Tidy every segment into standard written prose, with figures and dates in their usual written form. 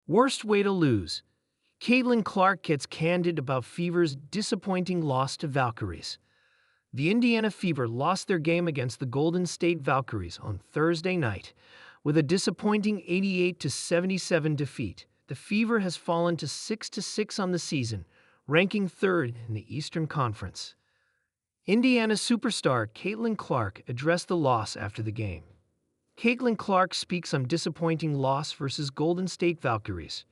Worst way to lose. Caitlin Clark gets candid about Fever's disappointing loss to Valkyries. The Indiana Fever lost their game against the Golden State Valkyries on Thursday night with a disappointing 88-77 defeat. The Fever has fallen to 6-6 on the season, ranking third in the Eastern Conference. Indiana superstar Caitlin Clark addressed the loss after the game. Caitlin Clark speaks on disappointing loss versus Golden State Valkyries.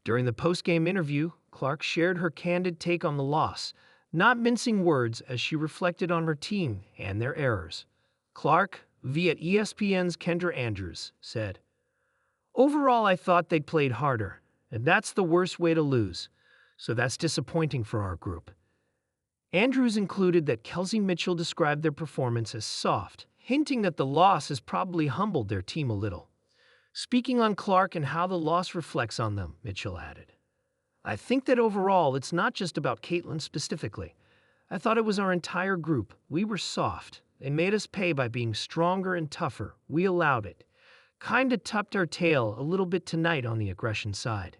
During the post-game interview, Clark shared her candid take on the loss, not mincing words as she reflected on her team and their errors. Clark, via ESPN's Kendra Andrews, said, "Overall, I thought they'd played harder, and that's the worst way to lose, so that's disappointing for our group." Andrews included that Kelsey Mitchell described their performance as soft, hinting that the loss has probably humbled their team a little. Speaking on Clark and how the loss reflects on them, Mitchell added, "I think that overall it's not just about Caitlin specifically. I thought it was our entire group. We were soft. They made us pay by being stronger and tougher. We allowed it. Kinda tucked our tail a little bit tonight on the aggression side."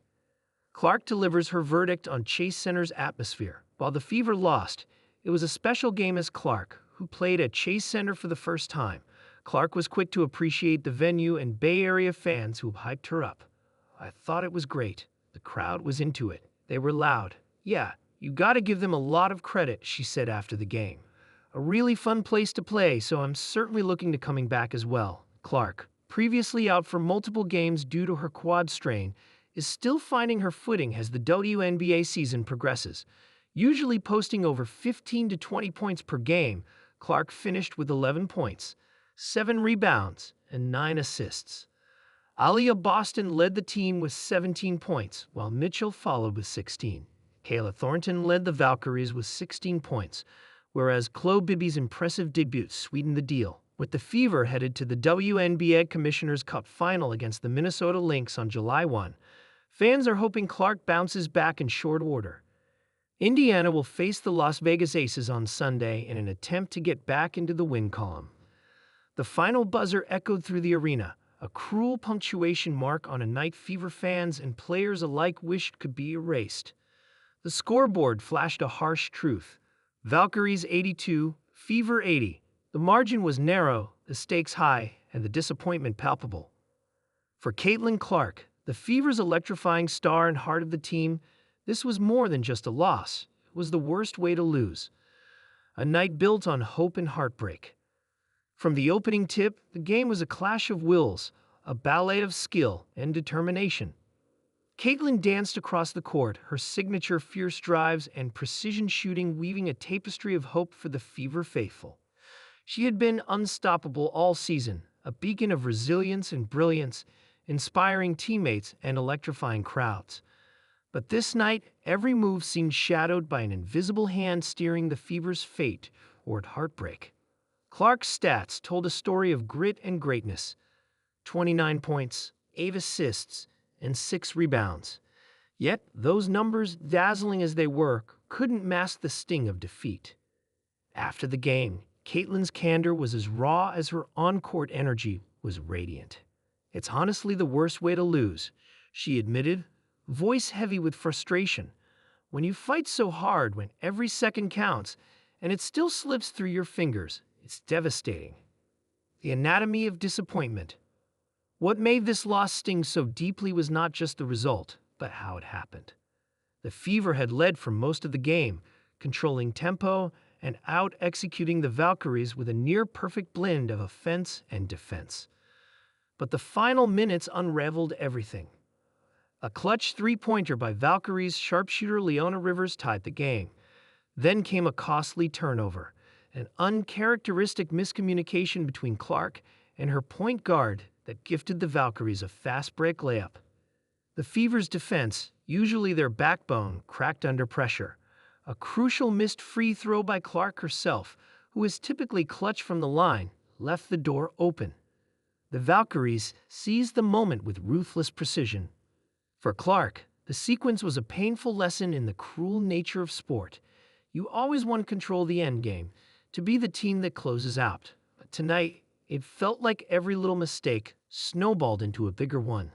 Clark delivers her verdict on Chase Center's atmosphere. While the Fever lost, it was a special game as Clark, who played at Chase Center for the first time. Clark was quick to appreciate the venue and Bay Area fans who hyped her up. "I thought it was great. The crowd was into it. They were loud. Yeah, you gotta give them a lot of credit," she said after the game. "A really fun place to play, so I'm certainly looking to coming back as well." Clark, previously out for multiple games due to her quad strain, is still finding her footing as the WNBA season progresses. Usually posting over 15 to 20 points per game, Clark finished with 11 points, 7 rebounds, and 9 assists. Aaliyah Boston led the team with 17 points, while Mitchell followed with 16. Kayla Thornton led the Valkyries with 16 points, whereas Chloe Bibby's impressive debut sweetened the deal. With the Fever headed to the WNBA Commissioner's Cup final against the Minnesota Lynx on July 1, fans are hoping Clark bounces back in short order. Indiana will face the Las Vegas Aces on Sunday in an attempt to get back into the win column. The final buzzer echoed through the arena, a cruel punctuation mark on a night Fever fans and players alike wished could be erased. The scoreboard flashed a harsh truth. Valkyries 82, Fever 80. The margin was narrow, the stakes high, and the disappointment palpable. For Caitlin Clark, the Fever's electrifying star and heart of the team, this was more than just a loss. It was the worst way to lose. A night built on hope and heartbreak. From the opening tip, the game was a clash of wills, a ballet of skill and determination. Caitlin danced across the court, her signature fierce drives and precision shooting weaving a tapestry of hope for the Fever faithful. She had been unstoppable all season, a beacon of resilience and brilliance, inspiring teammates and electrifying crowds. But this night, every move seemed shadowed by an invisible hand steering the Fever's fate toward heartbreak. Clark's stats told a story of grit and greatness. 29 points, 8 assists, and 6 rebounds. Yet, those numbers, dazzling as they were, couldn't mask the sting of defeat. After the game, Caitlin's candor was as raw as her on-court energy was radiant. "It's honestly the worst way to lose," she admitted, voice heavy with frustration. "When you fight so hard, when every second counts, and it still slips through your fingers, it's devastating." The anatomy of disappointment. What made this loss sting so deeply was not just the result, but how it happened. The Fever had led for most of the game, controlling tempo and out-executing the Valkyries with a near-perfect blend of offense and defense. But the final minutes unraveled everything. A clutch three-pointer by Valkyries sharpshooter Leona Rivers tied the game. Then came a costly turnover, an uncharacteristic miscommunication between Clark and her point guard that gifted the Valkyries a fast break layup. The Fever's defense, usually their backbone, cracked under pressure. A crucial missed free throw by Clark herself, who is typically clutch from the line, left the door open. The Valkyries seized the moment with ruthless precision. For Clark, the sequence was a painful lesson in the cruel nature of sport. You always want to control the endgame, to be the team that closes out. But tonight, it felt like every little mistake snowballed into a bigger one.